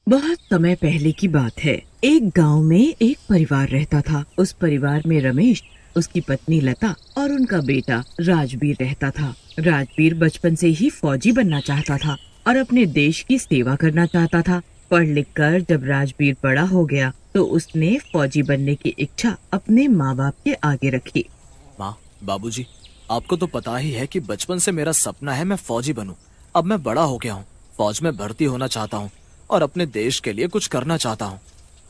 बहुत समय पहले की बात है। एक गांव में एक परिवार रहता था। उस परिवार में रमेश, उसकी पत्नी लता और उनका बेटा राजवीर रहता था। राजवीर बचपन से ही फौजी बनना चाहता था और अपने देश की सेवा करना चाहता था। पढ़ लिख कर जब राजवीर बड़ा हो गया तो उसने फौजी बनने की इच्छा अपने माँ बाप के आगे रखी। माँ, बाबूजी, आपको तो पता ही है कि बचपन से मेरा सपना है मैं फौजी बनूं। अब मैं बड़ा हो गया हूँ, फौज में भर्ती होना चाहता हूँ और अपने देश के लिए कुछ करना चाहता हूँ।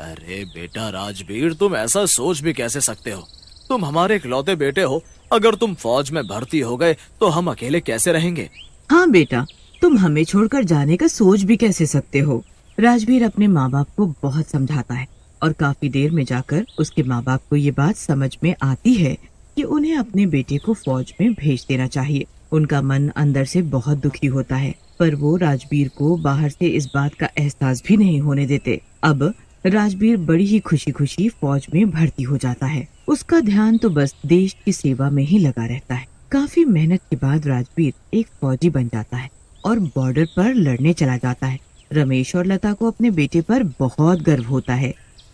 अरे बेटा राजवीर, तुम ऐसा सोच भी कैसे सकते हो? तुम हमारे इकलौते बेटे हो। अगर तुम फौज में भर्ती हो गए तो हम अकेले कैसे रहेंगे? हाँ बेटा, तुम हमें छोड़कर जाने का सोच भी कैसे सकते हो। राजवीर अपने माँ बाप को बहुत समझाता है और काफी देर में जाकर उसके माँ बाप को ये बात समझ में आती है कि उन्हें अपने बेटे को फौज में भेज देना चाहिए। उनका मन अंदर से बहुत दुखी होता है, पर वो राजवीर को बाहर से इस बात का एहसास भी नहीं होने देते। अब राजवीर बड़ी ही खुशी खुशी फौज में भर्ती हो जाता है। उसका ध्यान तो बस देश की सेवा में ही लगा रहता है। काफी मेहनत के बाद राजवीर एक फौजी बन जाता है और बॉर्डर पर लड़ने चला जाता है। रमेश और लता को अपने बेटे पर बहुत गर्व होता है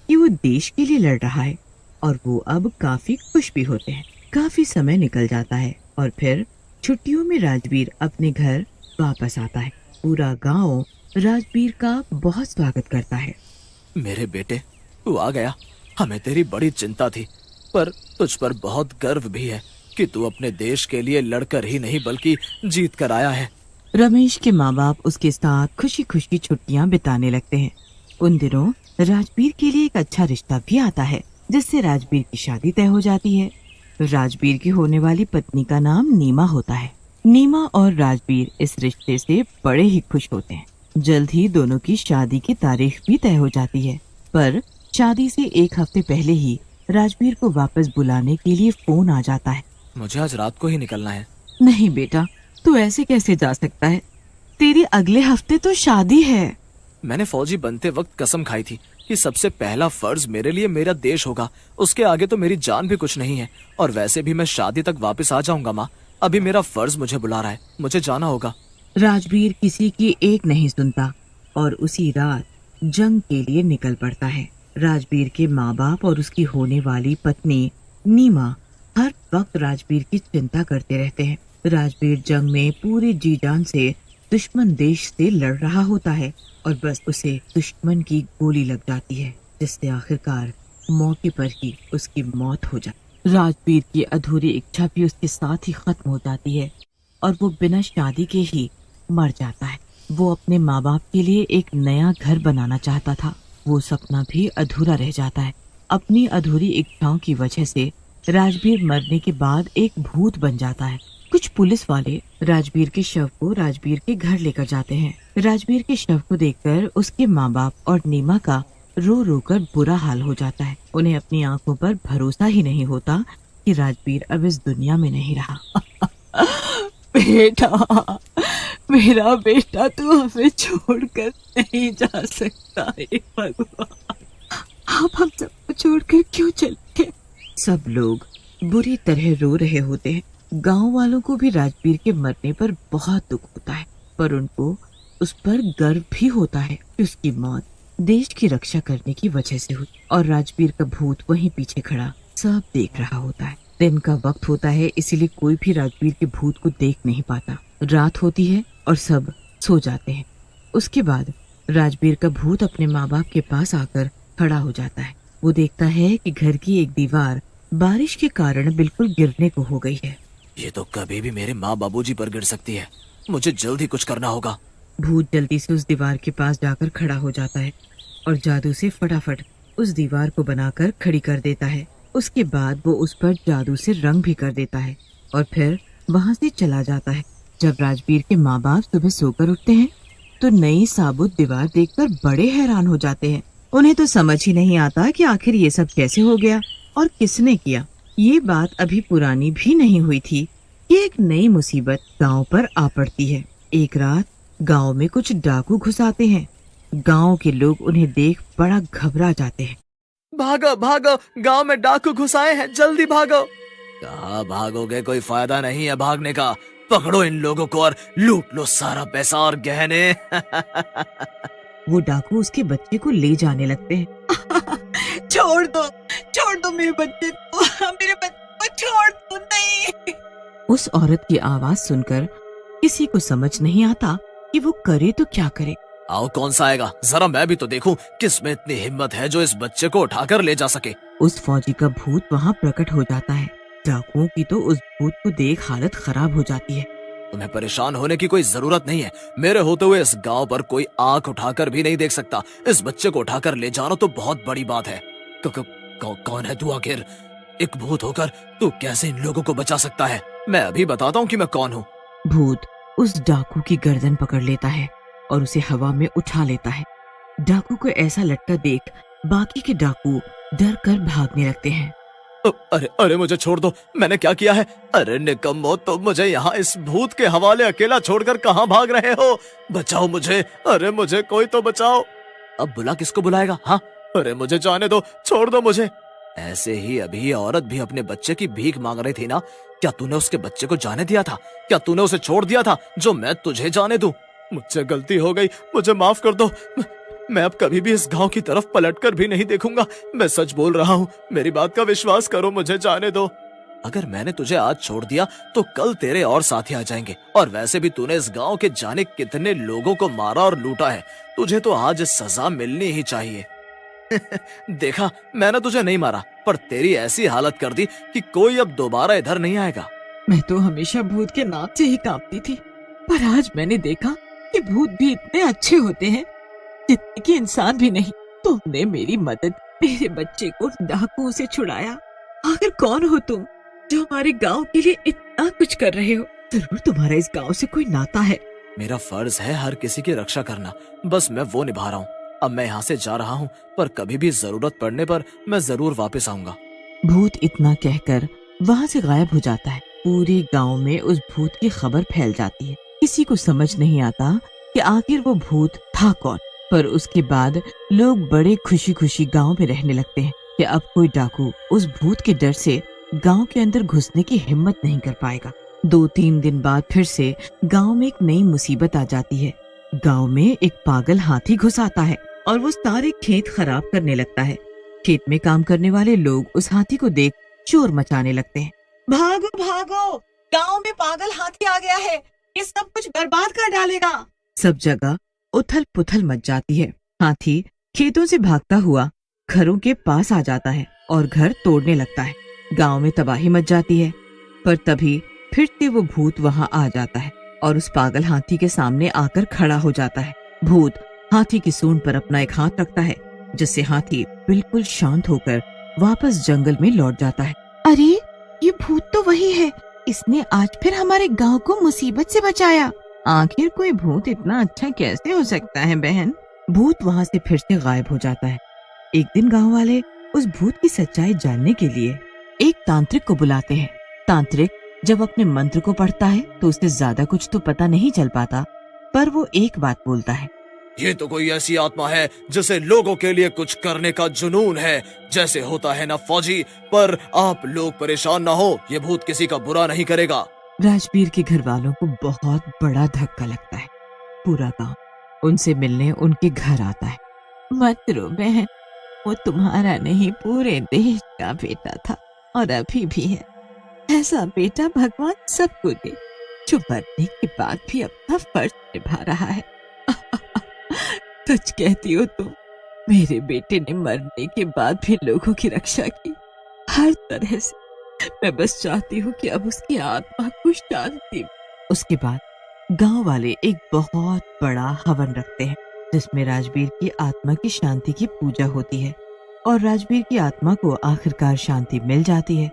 कि वो देश के लिए लड़ रहा है और वो अब काफी खुश भी होते हैं। काफी समय निकल जाता है और फिर छुट्टियों में राजवीर अपने घर वापस आता है। पूरा गांव राजवीर का बहुत स्वागत करता है। मेरे बेटे, तू आ गया। हमें तेरी बड़ी चिंता थी, पर तुझ पर बहुत गर्व भी है कि तू अपने देश के लिए लड़कर ही नहीं बल्कि जीत कर आया है। रमेश के माँ बाप उसके साथ खुशी खुशी छुट्टियां बिताने लगते हैं। उन दिनों राजवीर के लिए एक अच्छा रिश्ता भी आता है, जिससे राजवीर की शादी तय हो जाती है। राजवीर की होने वाली पत्नी का नाम नीमा होता है। नीमा और राजवीर इस रिश्ते से बड़े ही खुश होते हैं। जल्द ही दोनों की शादी की तारीख भी तय हो जाती है, पर शादी से एक हफ्ते पहले ही राजवीर को वापस बुलाने के लिए फोन आ जाता है। मुझे आज रात को ही निकलना है। नहीं बेटा, तू ऐसे कैसे जा सकता है? तेरी अगले हफ्ते तो शादी है। मैंने फौजी बनते वक्त कसम खाई थी कि सबसे पहला फर्ज मेरे लिए मेरा देश होगा। उसके आगे तो मेरी जान भी कुछ नहीं है। और वैसे भी मैं शादी तक वापस आ जाऊंगा माँ। अभी मेरा फर्ज मुझे बुला रहा है, मुझे जाना होगा। राजवीर किसी की एक नहीं सुनता और उसी रात जंग के लिए निकल पड़ता है। राजवीर के माँ बाप और उसकी होने वाली पत्नी नीमा हर वक्त राजवीर की चिंता करते रहते हैं। राजवीर जंग में पूरे जी जान से दुश्मन देश से लड़ रहा होता है और बस उसे दुश्मन की गोली लग जाती है, जिससे आखिरकार मौके पर ही उसकी मौत हो जाती। राजवीर की अधूरी इच्छा भी उसके साथ ही खत्म हो जाती है और वो बिना शादी के ही मर जाता है। वो अपने माँ बाप के लिए एक नया घर बनाना चाहता था। वो सपना भी अधूरा रह जाता है। अपनी अधूरी इच्छाओं की वजह से राजवीर मरने के बाद एक भूत बन जाता है। कुछ पुलिस वाले राजवीर के शव को राजवीर के घर लेकर जाते हैं। राजवीर के शव को देखकर उसके माँ बाप और नीमा का रो रो कर बुरा हाल हो जाता है। उन्हें अपनी आंखों पर भरोसा ही नहीं होता कि राजवीर अब इस दुनिया में नहीं रहा। बेटा, मेरा बेटा तू हमें छोड़कर नहीं जा सकता है भगवान। आप हम सबको छोड़कर क्यों चले गए? सब लोग बुरी तरह रो रहे होते हैं। गांव वालों को भी राजवीर के मरने पर बहुत दुख होता है, पर उनको उस पर गर्व भी होता है कि उसकी मौत देश की रक्षा करने की वजह से हुई और राजवीर का भूत वहीं पीछे खड़ा सब देख रहा होता है। दिन का वक्त होता है, इसीलिए कोई भी राजवीर के भूत को देख नहीं पाता। रात होती है और सब सो जाते हैं। उसके बाद राजवीर का भूत अपने माँ बाप के पास आकर खड़ा हो जाता है। वो देखता है कि घर की एक दीवार बारिश के कारण बिल्कुल गिरने को हो गई है। ये तो कभी भी मेरे माँ बाबूजी पर गिर सकती है। मुझे जल्द ही कुछ करना होगा। भूत जल्दी से उस दीवार के पास जाकर खड़ा हो जाता है और जादू से फटाफट उस दीवार को बनाकर खड़ी कर देता है। उसके बाद वो उस पर जादू से रंग भी कर देता है और फिर वहाँ से चला जाता है। जब राजवीर के माँ बाप सुबह सोकर उठते हैं तो नई साबुत दीवार देखकर बड़े हैरान हो जाते हैं। उन्हें तो समझ ही नहीं आता कि आखिर ये सब कैसे हो गया और किसने किया। ये बात अभी पुरानी भी नहीं हुई थी कि एक नई मुसीबत गांव पर आ पड़ती है। एक रात गांव में कुछ डाकू घुस आते हैं। गांव के लोग उन्हें देख बड़ा घबरा जाते हैं। भागो भागो, गांव में डाकू घुस आए हैं, जल्दी भागो। कहाँ भागोगे? कोई फायदा नहीं है भागने का। पकड़ो इन लोगों को और लूट लो सारा पैसा और गहने। वो डाकू उसके बच्चे को ले जाने लगते हैं। छोड़ दो मेरे बच्चे को छोड़ दो, नहीं। उस औरत की आवाज सुनकर किसी को समझ नहीं आता कि वो करे तो क्या करे। आओ, कौन सा आएगा, जरा मैं भी तो देखूं किस में इतनी हिम्मत है जो इस बच्चे को उठाकर ले जा सके। उस फौजी का भूत वहाँ प्रकट हो जाता है। डाकुओं की तो उस भूत को देख हालत खराब हो जाती है। तुम्हें परेशान होने की कोई जरूरत नहीं है। मेरे होते हुए इस गांव पर कोई आंख उठाकर भी नहीं देख सकता। इस बच्चे को उठाकर ले जाना तो बहुत बड़ी बात है। कौन है तू आखिर? एक भूत होकर तू कैसे इन लोगों को बचा सकता है? मैं अभी बताता हूँ कि मैं कौन हूँ। भूत उस डाकू की गर्दन पकड़ लेता है और उसे हवा में उठा लेता है। डाकू को ऐसा लटका देख बाकी के डाकू डर कर भागने लगते हैं। अरे मुझे छोड़ दो, मैंने क्या किया है? अरे निकम्मो, तुम मुझे यहाँ इस भूत के हवाले अकेला छोड़कर कहाँ भाग रहे हो? बचाओ मुझे, अरे मुझे कोई तो बचाओ। अब बुला किसको बुलाएगा? हाँ, अरे मुझे जाने दो, छोड़ दो मुझे। ऐसे ही अभी ये औरत भी अपने बच्चे की भीख मांग रही थी ना? क्या तूने उसके बच्चे को जाने दिया था? क्या तूने उसे छोड़ दिया था जो मैं तुझे जाने दूं? मुझसे गलती हो गई, मुझे माफ कर दो। मैं अब कभी भी इस गांव की तरफ पलटकर भी नहीं देखूंगा। मैं सच बोल रहा हूँ, मेरी बात का विश्वास करो, मुझे जाने दो। अगर मैंने तुझे आज छोड़ दिया तो कल तेरे और साथी आ जाएंगे। और वैसे भी तूने इस गांव के जाने कितने लोगों को मारा और लूटा है। तुझे तो आज सजा मिलनी ही चाहिए। देखा, मैंने तुझे नहीं मारा, पर तेरी ऐसी हालत कर दी कि कोई अब दोबारा इधर नहीं आएगा। मैं तो हमेशा भूत के नाम से ही कांपती थी, पर आज मैंने देखा कि भूत भी इतने अच्छे होते हैं जितने कि इंसान भी नहीं। तुमने मेरी मदद, मेरे बच्चे को डाकुओं से छुड़ाया। आखिर कौन हो तुम जो हमारे गांव के लिए इतना कुछ कर रहे हो? जरूर तुम्हारा इस गांव से कोई नाता है। मेरा फर्ज है हर किसी की रक्षा करना, बस मैं वो निभा रहा हूँ। अब मैं यहाँ से जा रहा हूँ, पर कभी भी जरूरत पड़ने पर मैं जरूर वापस आऊंगा। भूत इतना कहकर वहाँ से गायब हो जाता है। पूरे गांव में उस भूत की खबर फैल जाती है। किसी को समझ नहीं आता कि आखिर वो भूत था कौन। पर उसके बाद लोग बड़े खुशी खुशी गांव में रहने लगते हैं कि अब कोई डाकू उस भूत के डर से गांव के अंदर घुसने की हिम्मत नहीं कर पाएगा। 2-3 दिन बाद फिर से गांव में एक नई मुसीबत आ जाती है। गांव में एक पागल हाथी घुस आता है और वो सारे खेत खराब करने लगता है। खेत में काम करने वाले लोग उस हाथी को देख शोर मचाने लगते हैं। भागो भागो, गांव में पागल हाथी आ गया है, ये सब कुछ बर्बाद कर डालेगा। सब जगह उथल पुथल मच जाती है। हाथी खेतों से भागता हुआ घरों के पास आ जाता है और घर तोड़ने लगता है। गांव में तबाही मच जाती है। पर तभी फिर से वो भूत वहां आ जाता है और उस पागल हाथी के सामने आकर खड़ा हो जाता है। भूत हाथी की सूंड पर अपना एक हाथ रखता है, जिससे हाथी बिल्कुल शांत होकर वापस जंगल में लौट जाता है। अरे ये भूत तो वही है, इसने आज फिर हमारे गांव को मुसीबत से बचाया। आखिर कोई भूत इतना अच्छा कैसे हो सकता है बहन? भूत वहाँ से फिर से गायब हो जाता है। एक दिन गांव वाले उस भूत की सच्चाई जानने के लिए एक तांत्रिक को बुलाते हैं। तांत्रिक जब अपने मंत्र को पढ़ता है तो उसे ज्यादा कुछ तो पता नहीं चल पाता, पर वो एक बात बोलता है। ये तो कोई ऐसी आत्मा है जिसे लोगों के लिए कुछ करने का जुनून है, जैसे होता है ना फौजी। पर आप लोग परेशान ना हो, ये भूत किसी का बुरा नहीं करेगा। राजवीर के घर वालों को बहुत बड़ा धक्का लगता है। पूरा गांव उनसे मिलने उनके घर आता है। मत रो बहन, वो तुम्हारा नहीं पूरे देश का बेटा था और अभी भी है। ऐसा बेटा भगवान सबको दे जो मरने के बाद भी अपना फर्ज निभा रहा है। सच कहती हो तुम, मेरे बेटे ने मरने के बाद भी लोगों की रक्षा की हर तरह से। मैं बस चाहती हूँ कि अब उसकी आत्मा को शांति। उसके बाद गांव वाले एक बहुत बड़ा हवन रखते हैं, जिसमें राजवीर की आत्मा की शांति की पूजा होती है और राजवीर की आत्मा को आखिरकार शांति मिल जाती है।